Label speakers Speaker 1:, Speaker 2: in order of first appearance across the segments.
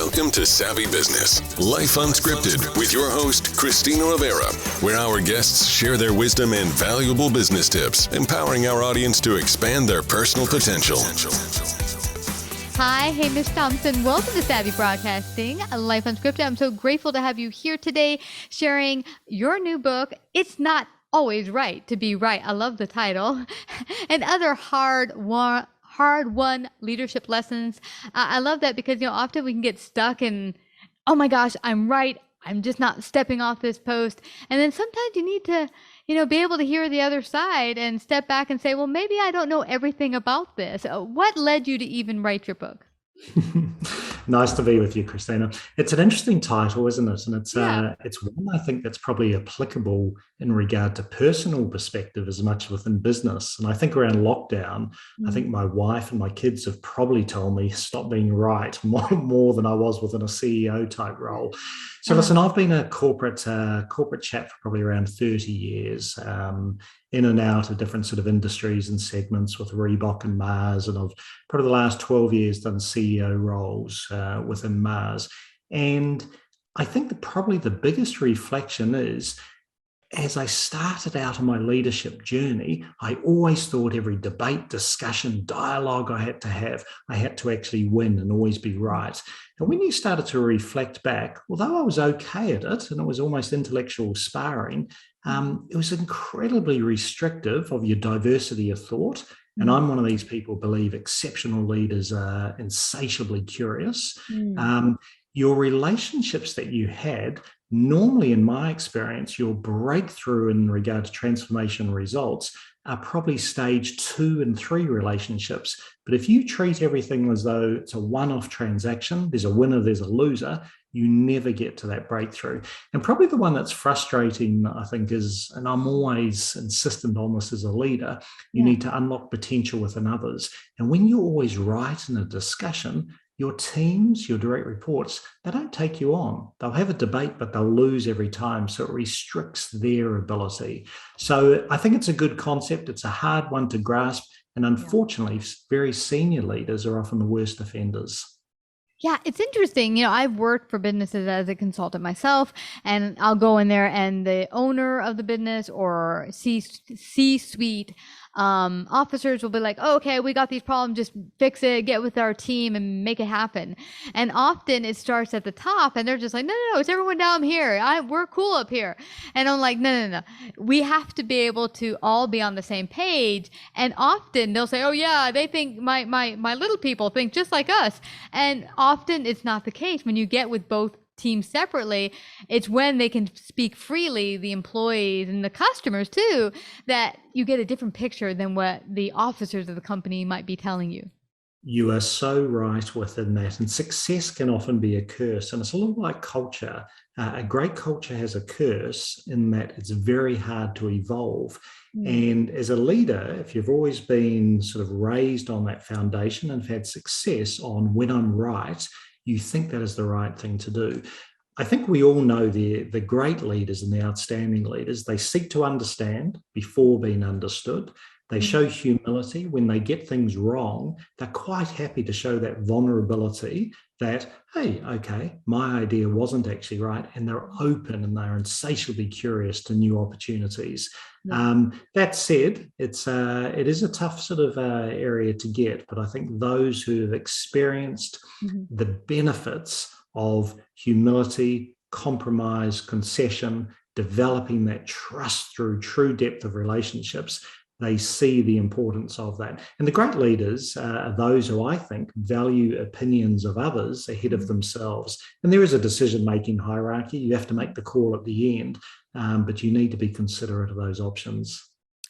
Speaker 1: Welcome to Savvy Business, Life Unscripted, with your host, Christina Rivera, where our guests share their wisdom and valuable business tips, empowering our audience to expand their personal potential.
Speaker 2: Hi, Hamish, Thomson. Welcome to Savvy Broadcasting, Life Unscripted. I'm so grateful to have you here today sharing your new book, It's Not Always Right to Be Right. I love the title. And other hard-won leadership lessons. I love that because, often we can get stuck in, oh my gosh, I'm right. I'm just not stepping off this post. And then sometimes you need to, be able to hear the other side and step back and say, well, maybe I don't know everything about this. What led you to even write your book?
Speaker 3: Nice to be with you, Christina. It's an interesting title, isn't it? And it's one I think that's probably applicable in regard to personal perspective as much within business. And I think around lockdown, I think my wife and my kids have probably told me stop being right more than I was within a CEO type role. So listen, I've been a corporate chap for probably around 30 years, in and out of different sort of industries and segments with Reebok and Mars. And I've probably the last 12 years done CEO roles within Mars. And I think that probably the biggest reflection is, as I started out on my leadership journey, I always thought every debate, discussion, dialogue I had to actually win and always be right. And when you started to reflect back, although I was okay at it, and it was almost intellectual sparring, it was incredibly restrictive of your diversity of thought. And I'm one of these people who believe exceptional leaders are insatiably curious. Your relationships that you had, normally in my experience, your breakthrough in regard to transformation results are probably stage 2 and 3 relationships. But if you treat everything as though it's a one-off transaction, there's a winner, there's a loser, you never get to that breakthrough. And probably the one that's frustrating, I think, is, and I'm always insistent on this as a leader, you need to unlock potential within others. And when you're always right in a discussion, your teams, your direct reports, they don't take you on. They'll have a debate, but they'll lose every time. So it restricts their ability. So I think it's a good concept. It's a hard one to grasp. And unfortunately, very senior leaders are often the worst offenders.
Speaker 2: Yeah, it's interesting. I've worked for businesses as a consultant myself, and I'll go in there and the owner of the business or C-suite officers will be like, oh, okay, we got these problems, just fix it, get with our team and make it happen. And often it starts at the top and they're just like, no, it's everyone down here. We're cool up here. And I'm like, no. We have to be able to all be on the same page. And often they'll say, oh yeah, they think my little people think just like us. And often it's not the case. When you get with both teams separately, it's when they can speak freely, the employees and the customers too, that you get a different picture than what the officers of the company might be telling you.
Speaker 3: You are so right within that. And success can often be a curse. And it's a little like culture. A great culture has a curse in that it's very hard to evolve. And as a leader, if you've always been sort of raised on that foundation and have had success on when I'm right, you think that is the right thing to do. I think we all know the great leaders and the outstanding leaders, they seek to understand before being understood. They show humility. When they get things wrong, they're quite happy to show that vulnerability that, hey, okay, my idea wasn't actually right. And they're open and they're insatiably curious to new opportunities. That said, it is a tough sort of area to get, but I think those who have experienced the benefits of humility, compromise, concession, developing that trust through true depth of relationships, they see the importance of that. And the great leaders are those who I think value opinions of others ahead of themselves. And there is a decision-making hierarchy. You have to make the call at the end, but you need to be considerate of those options.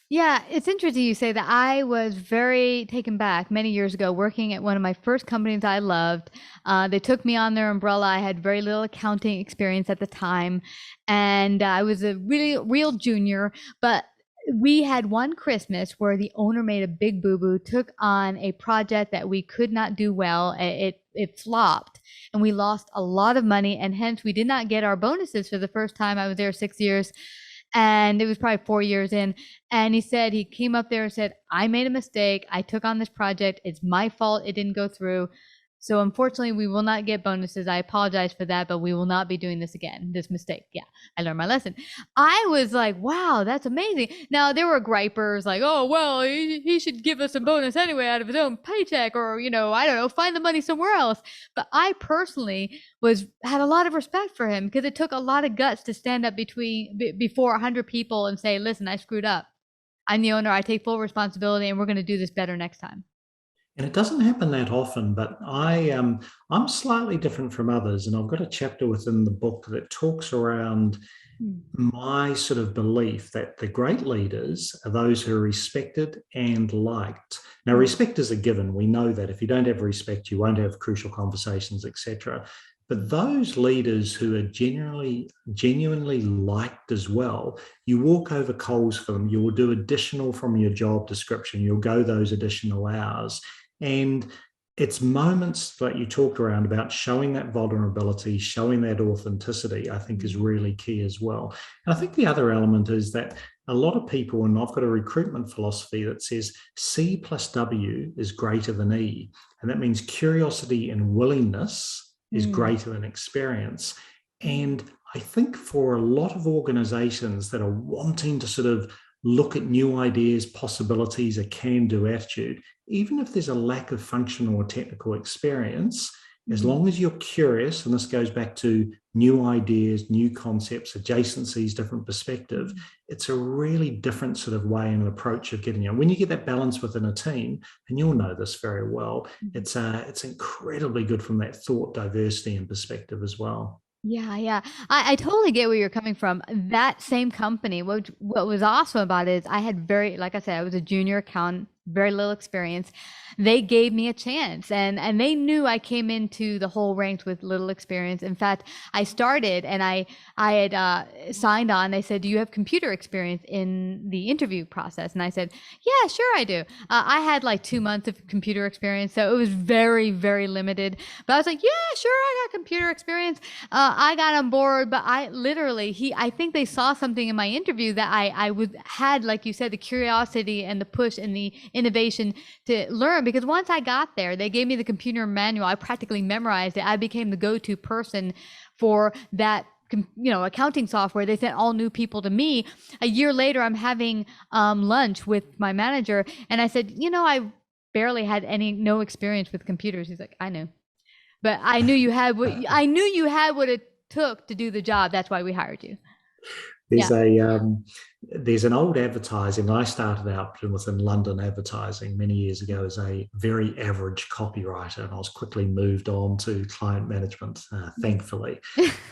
Speaker 2: Yeah, it's interesting you say that. I was very taken back many years ago working at one of my first companies I loved. They took me on their umbrella. I had very little accounting experience at the time, and I was a real junior, but we had one Christmas where the owner made a big boo-boo, took on a project that we could not do well. It flopped and we lost a lot of money, and hence we did not get our bonuses for the first time. I was there 6 years. And it was probably 4 years in. And he came up there and said, I made a mistake. I took on this project. It's my fault. It didn't go through. So unfortunately, we will not get bonuses. I apologize for that, but we will not be doing this again. This mistake. Yeah, I learned my lesson. I was like, wow, that's amazing. Now, there were gripers like, oh, well, he should give us a bonus anyway out of his own paycheck, or, I don't know, find the money somewhere else. But I personally had a lot of respect for him, because it took a lot of guts to stand up before 100 people and say, listen, I screwed up. I'm the owner. I take full responsibility, and we're going to do this better next time.
Speaker 3: And it doesn't happen that often, but I'm slightly different from others, and I've got a chapter within the book that talks around my sort of belief that the great leaders are those who are respected and liked. Now, respect is a given. We know that if you don't have respect, you won't have crucial conversations, etc. But those leaders who are genuinely liked as well, you walk over coals for them. You will do additional from your job description. You'll go those additional hours. And it's moments that you talked around about showing that vulnerability, showing that authenticity, I think is really key as well. And I think the other element is that a lot of people, and I've got a recruitment philosophy that says C plus W is greater than E. And that means curiosity and willingness is greater than experience. And I think for a lot of organizations that are wanting to sort of look at new ideas, possibilities, a can-do attitude, even if there's a lack of functional or technical experience, as long as you're curious, and this goes back to new ideas, new concepts, adjacencies, different perspective, it's a really different sort of way and approach of getting it. When you get that balance within a team, and you'll know this very well, it's incredibly good from that thought, diversity, and perspective as well.
Speaker 2: Yeah. I totally get where you're coming from. That same company, what was awesome about it is I had like I said, I was a junior accountant, very little experience. They gave me a chance, and they knew I came into the whole ranks with little experience. In fact, I started and I had signed on. They said, do you have computer experience in the interview process? And I said, yeah, sure I do. I had like 2 months of computer experience, so it was very, very limited. But I was like, yeah, sure, I got computer experience. I got on board, but I think they saw something in my interview that I had, like you said, the curiosity and the push and the innovation to learn. Because once I got there, they gave me the computer manual. I practically memorized it. I became the go-to person for that accounting software. They sent all new people to me. A year later, I'm having lunch with my manager, and I said, I barely had no experience with computers. He's like, I knew, but I knew you had what it took to do the job. That's why we hired you.
Speaker 3: There's an old advertising. I started out within London advertising many years ago as a very average copywriter, and I was quickly moved on to client management, thankfully.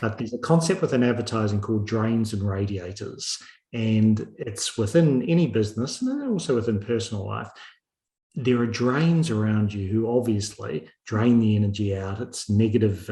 Speaker 3: But there's a concept within advertising called drains and radiators, and it's within any business and also within personal life. There are drains around you who obviously drain the energy out. It's negative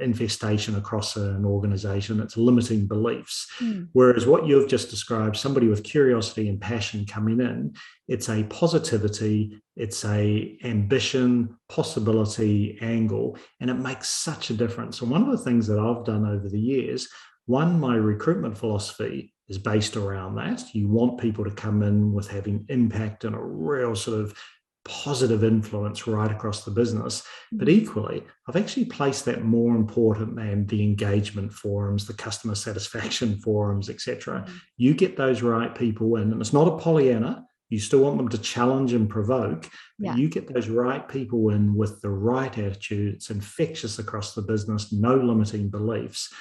Speaker 3: infestation across an organization. It's limiting beliefs. Whereas what you've just described, somebody with curiosity and passion coming in, it's a positivity, it's a ambition, possibility angle, and it makes such a difference. And one of the things that I've done over the years, my recruitment philosophy is based around that. You want people to come in with having impact and a real sort of positive influence right across the business. But equally, I've actually placed that more important than the engagement forums, the customer satisfaction forums, etc. You get those right people in, and it's not a Pollyanna. You still want them to challenge and provoke, but you get those right people in with the right attitude. It's infectious across the business, no limiting beliefs.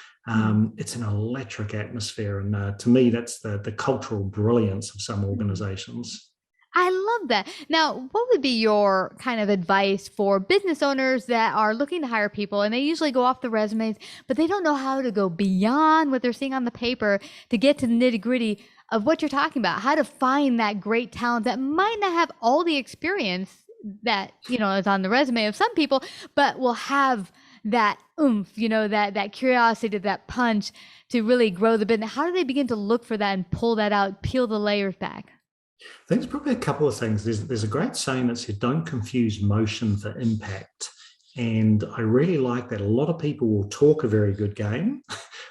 Speaker 3: It's an electric atmosphere. And to me, that's the cultural brilliance of some organizations.
Speaker 2: I love that. Now, what would be your kind of advice for business owners that are looking to hire people, and they usually go off the resumes, but they don't know how to go beyond what they're seeing on the paper to get to the nitty-gritty of what you're talking about, how to find that great talent that might not have all the experience that, is on the resume of some people, but will have that oomph, that curiosity, that punch to really grow the business? How do they begin to look for that and pull that out, peel the layers back?
Speaker 3: I think there's probably a couple of things. There's a great saying that says, don't confuse motion for impact. And I really like that. A lot of people will talk a very good game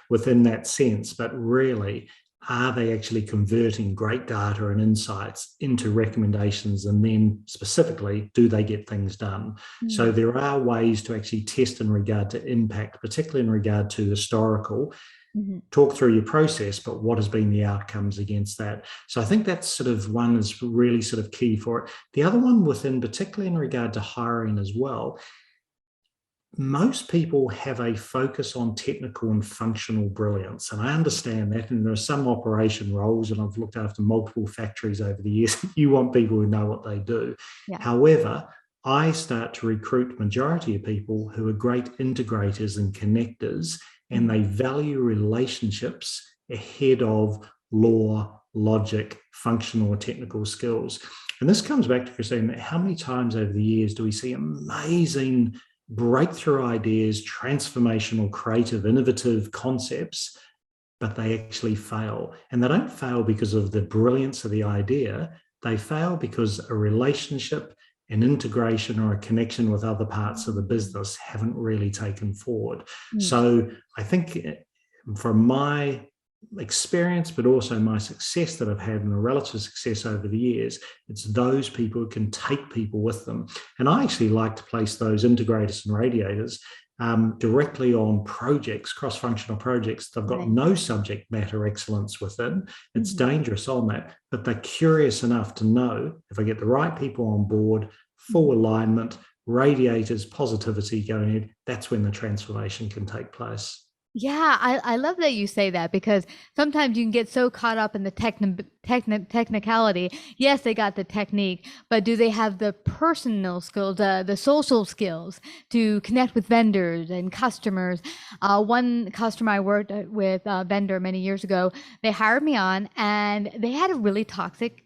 Speaker 3: within that sense, but really are they actually converting great data and insights into recommendations? And then specifically, do they get things done? So there are ways to actually test in regard to impact, particularly in regard to historical. Talk through your process, but what has been the outcomes against that? So I think that's sort of one is really sort of key for it. The other one within, particularly in regard to hiring as well, most people have a focus on technical and functional brilliance. And I understand that. And there are some operation roles, and I've looked after multiple factories over the years. You want people who know what they do. Yeah. However, I start to recruit majority of people who are great integrators and connectors, and they value relationships ahead of law, logic, functional or technical skills. And this comes back to Christine, how many times over the years do we see amazing breakthrough ideas, transformational, creative, innovative concepts, but they actually fail? And they don't fail because of the brilliance of the idea. They fail because a relationship, an integration or a connection with other parts of the business haven't really taken forward. So I think from my experience, but also my success that I've had and the relative success over the years, it's those people who can take people with them. And I actually like to place those integrators and radiators directly on projects, cross-functional projects. They've got no subject matter excellence within. It's dangerous on that, but they're curious enough to know if I get the right people on board, full alignment, radiators, positivity going in, that's when the transformation can take place.
Speaker 2: Yeah, I love that you say that, because sometimes you can get so caught up in the technicality. Yes, they got the technique, but do they have the personal skills, the social skills to connect with vendors and customers? One customer I worked with, a vendor many years ago, they hired me on, and they had a really toxic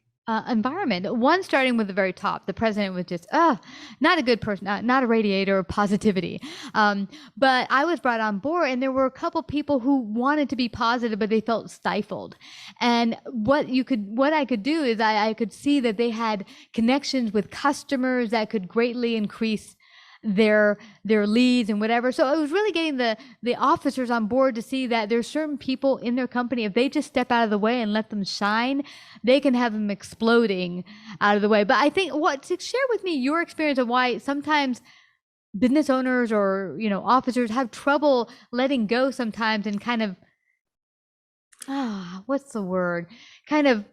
Speaker 2: environment. One starting with the very top, the president was just not a good person, not a radiator of positivity. But I was brought on board, and there were a couple people who wanted to be positive, but they felt stifled. And what I could do is I could see that they had connections with customers that could greatly increase their leads and whatever. So it was really getting the officers on board to see that there's certain people in their company, if they just step out of the way and let them shine, they can have them exploding out of the way. But I think to share with me your experience of why sometimes business owners or officers have trouble letting go sometimes, and kind of what's the word? Kind of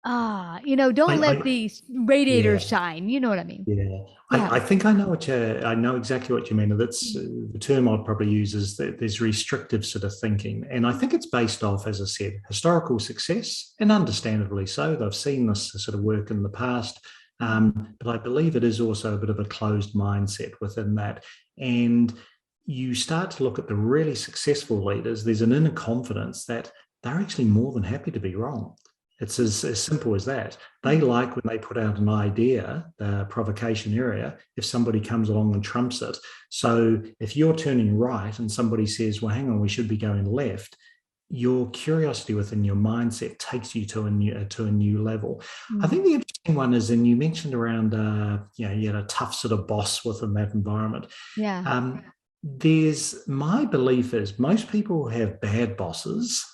Speaker 2: don't let these radiators shine. You know what I mean?
Speaker 3: Yeah. I think I know exactly what you mean. That's the term I'd probably use is that there's restrictive sort of thinking. And I think it's based off, as I said, historical success, and understandably so. They've seen this sort of work in the past. But I believe it is also a bit of a closed mindset within that. And you start to look at the really successful leaders, there's an inner confidence that they're actually more than happy to be wrong. It's as simple as that. They like when they put out an idea, the provocation area, if somebody comes along and trumps it. So if you're turning right and somebody says, well, hang on, we should be going left, your curiosity within your mindset takes you to a new level. I think the interesting one is, and you mentioned around, you had a tough sort of boss within that environment.
Speaker 2: Yeah.
Speaker 3: My belief is most people who have bad bosses,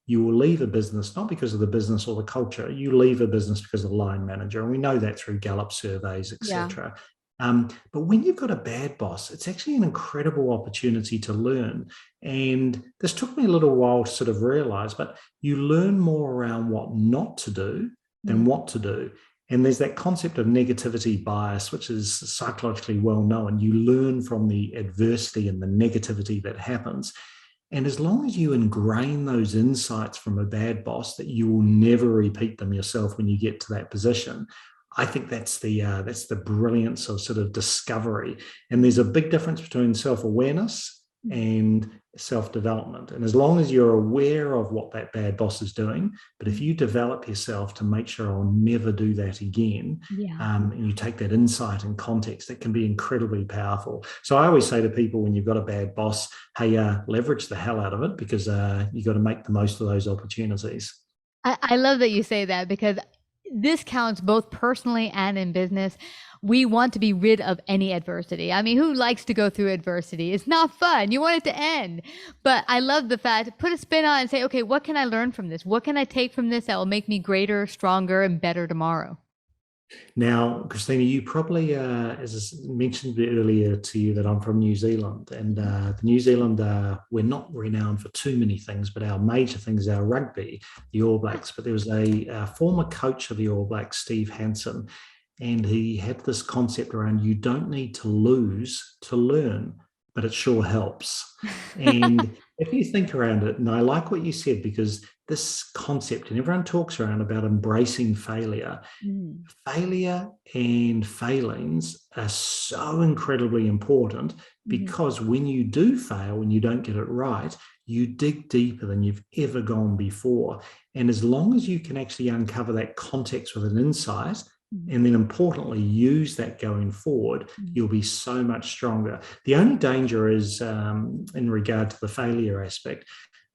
Speaker 3: you will leave a business, not because of the business or the culture, you leave a business because of the line manager. And we know that through Gallup surveys, etc. But when you've got a bad boss, it's actually an incredible opportunity to learn. And this took me a little while to sort of realize, but you learn more around what not to do than what to do. And there's that concept of negativity bias, which is psychologically well known. You learn from the adversity and the negativity that happens. And as long as you ingrain those insights from a bad boss that you will never repeat them yourself when you get to that position, I think that's the brilliance of sort of discovery. And there's a big difference between self-awareness and self-development. And as long as you're aware of what that bad boss is doing, but if you develop yourself to make sure I'll never do that again, and you take that insight and context, that can be incredibly powerful. So I always say to people, when you've got a bad boss, hey, leverage the hell out of it, because you've got to make the most of those opportunities.
Speaker 2: I love that you say that, because this counts both personally and in business. We want to be rid of any adversity. I mean, who likes to go through adversity? It's not fun. You want it to end. But I love the fact, put a spin on it and say, okay, what can I learn from this? What can I take from this that will make me greater, stronger, and better tomorrow?
Speaker 3: Now, Christina, you probably, as I mentioned earlier to you, that I'm from New Zealand, and New Zealand, we're not renowned for too many things, but our major thing is our rugby, the All Blacks. But there was a former coach of the All Blacks, Steve Hansen, and he had this concept around you don't need to lose to learn, but it sure helps. And if you think around it, and I like what you said, because this concept, and everyone talks around about embracing failure. Failure and failings are so incredibly important, because when you do fail, when you don't get it right, you dig deeper than you've ever gone before. And as long as you can actually uncover that context with an insight, and then importantly, use that going forward, you'll be so much stronger. The only danger is in regard to the failure aspect.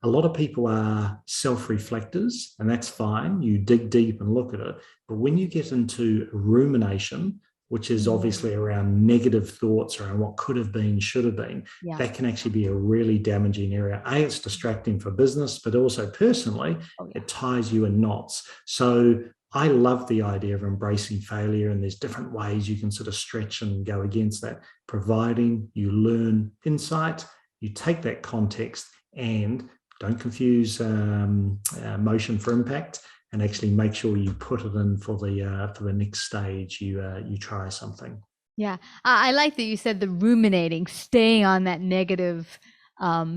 Speaker 3: A lot of people are self-reflectors, and that's fine. You dig deep and look at it. But when you get into rumination, which is obviously around negative thoughts around what could have been, should have been, that can actually be a really damaging area. It's distracting for business, but also personally, it ties you in knots. So I love the idea of embracing failure, and there's different ways you can sort of stretch and go against that, providing you learn insight, you take that context, and don't confuse motion for impact, and actually make sure you put it in for the next stage you try something.
Speaker 2: Yeah, I like that you said the ruminating, staying on that negative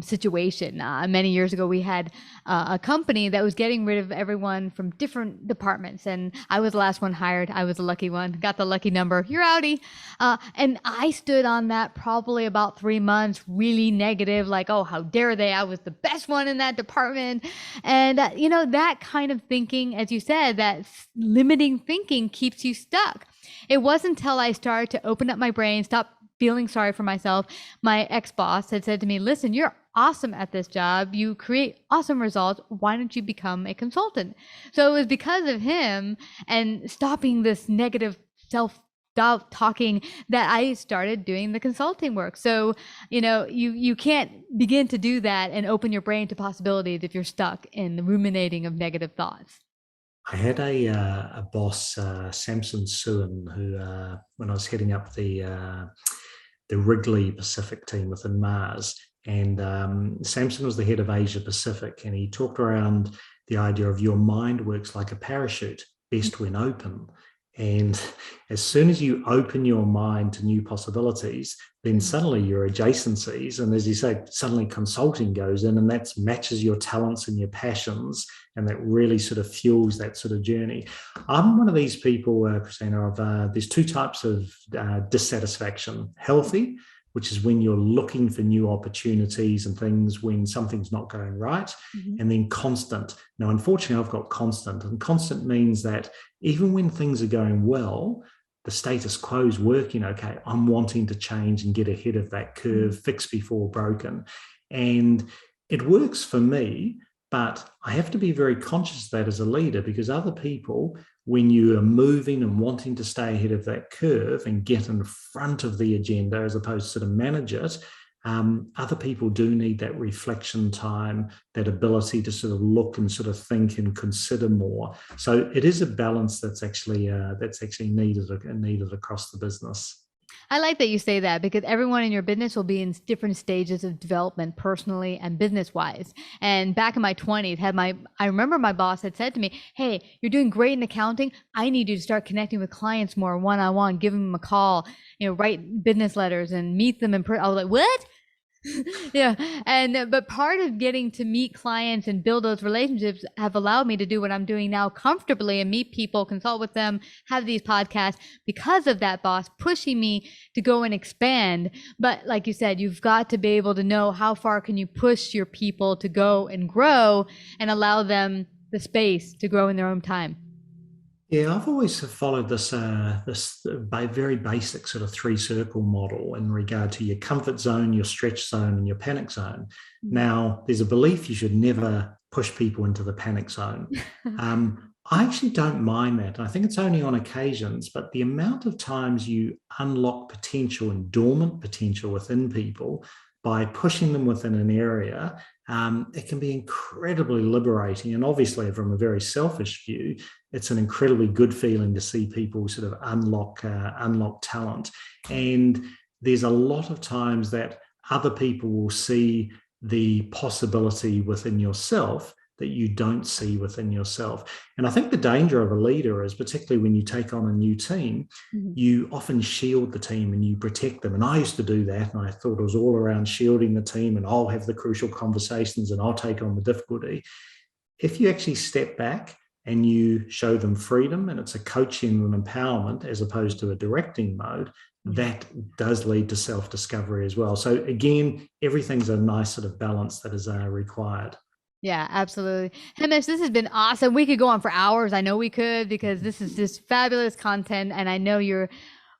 Speaker 2: situation. Many years ago, we had a company that was getting rid of everyone from different departments, and I was the last one hired. I was the lucky one, got the lucky number. You're outie. And I stood on that probably about 3 months, really negative, like, oh, how dare they? I was the best one in that department. And, that kind of thinking, as you said, that limiting thinking keeps you stuck. It wasn't until I started to open up my brain, stop feeling sorry for myself. My ex-boss had said to me, listen, you're awesome at this job. You create awesome results. Why don't you become a consultant? So it was because of him and stopping this negative self-doubt talking that I started doing the consulting work. So, you can't begin to do that and open your brain to possibilities if you're stuck in the ruminating of negative thoughts.
Speaker 3: I had a boss, Samson Suin, who, when I was heading up the Wrigley Pacific team within Mars, and Samson was the head of Asia Pacific, and he talked around the idea of your mind works like a parachute, best when open. And as soon as you open your mind to new possibilities, then suddenly your adjacencies, and as you say, suddenly consulting goes in, and that matches your talents and your passions, and that really sort of fuels that sort of journey. I'm one of these people, Christina, there's two types of dissatisfaction: healthy, which is when you're looking for new opportunities and things when something's not going right, and then constant. Now, unfortunately, I've got constant, and constant means that even when things are going well, the status quo is working okay. I'm wanting to change and get ahead of that curve, fix before broken. And it works for me, but I have to be very conscious of that as a leader, because other people, when you are moving and wanting to stay ahead of that curve and get in front of the agenda as opposed to sort of manage it, other people do need that reflection time, that ability to sort of look and sort of think and consider more. So it is a balance that's actually needed across the business.
Speaker 2: I like that you say that, because everyone in your business will be in different stages of development, personally and business wise. And back in my 20s, I remember my boss had said to me, hey, you're doing great in accounting. I need you to start connecting with clients more one-on-one, give them a call, write business letters and meet them in person. I was like, what? Yeah. But part of getting to meet clients and build those relationships have allowed me to do what I'm doing now comfortably and meet people, consult with them, have these podcasts, because of that boss pushing me to go and expand. But like you said, you've got to be able to know how far can you push your people to go and grow and allow them the space to grow in their own time.
Speaker 3: Yeah, I've always followed this very basic sort of 3-circle model in regard to your comfort zone, your stretch zone, and your panic zone. Now, there's a belief you should never push people into the panic zone. I actually don't mind that. I think it's only on occasions, but the amount of times you unlock potential and dormant potential within people by pushing them within an area, it can be incredibly liberating. And obviously, from a very selfish view, it's an incredibly good feeling to see people sort of unlock talent. And there's a lot of times that other people will see the possibility within yourself that you don't see within yourself. And I think the danger of a leader is, particularly when you take on a new team, you often shield the team and you protect them. And I used to do that, and I thought it was all around shielding the team, and I'll have the crucial conversations and I'll take on the difficulty. If you actually step back and you show them freedom, and it's a coaching and empowerment as opposed to a directing mode, that does lead to self-discovery as well. So again, everything's a nice sort of balance that is required.
Speaker 2: Yeah, absolutely. Hamish, this has been awesome. We could go on for hours. I know we could, because this is just fabulous content. And I know you're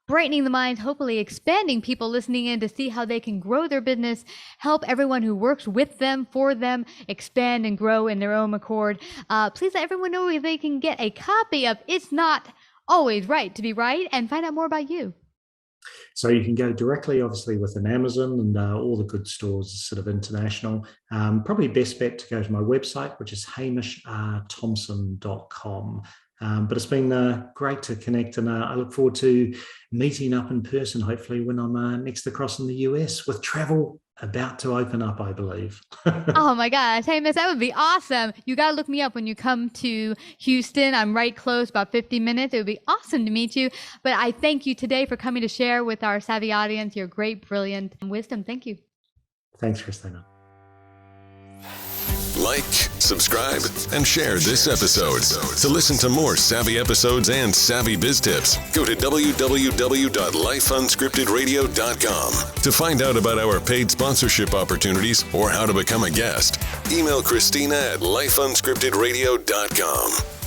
Speaker 2: brightening the mind, hopefully expanding people listening in to see how they can grow their business, help everyone who works with them, for them, expand and grow in their own accord. Please let everyone know where they can get a copy of It's Not Always Right to Be Right and find out more about you.
Speaker 3: So you can go directly, obviously, within Amazon and all the good stores, sort of international. Probably best bet to go to my website, which is hamishthomson.com. But it's been great to connect, and I look forward to meeting up in person, hopefully, when I'm next across in the US, with travel about to open up, I believe.
Speaker 2: Oh my gosh. Hey, Miss, that would be awesome. You got to look me up when you come to Houston. I'm right close, about 50 minutes. It would be awesome to meet you. But I thank you today for coming to share with our savvy audience your great, brilliant wisdom. Thank you.
Speaker 3: Thanks, Christina.
Speaker 1: Like, subscribe, and share this episode. To listen to more savvy episodes and savvy biz tips, go to www.lifeunscriptedradio.com. To find out about our paid sponsorship opportunities or how to become a guest, email Christina at lifeunscriptedradio.com.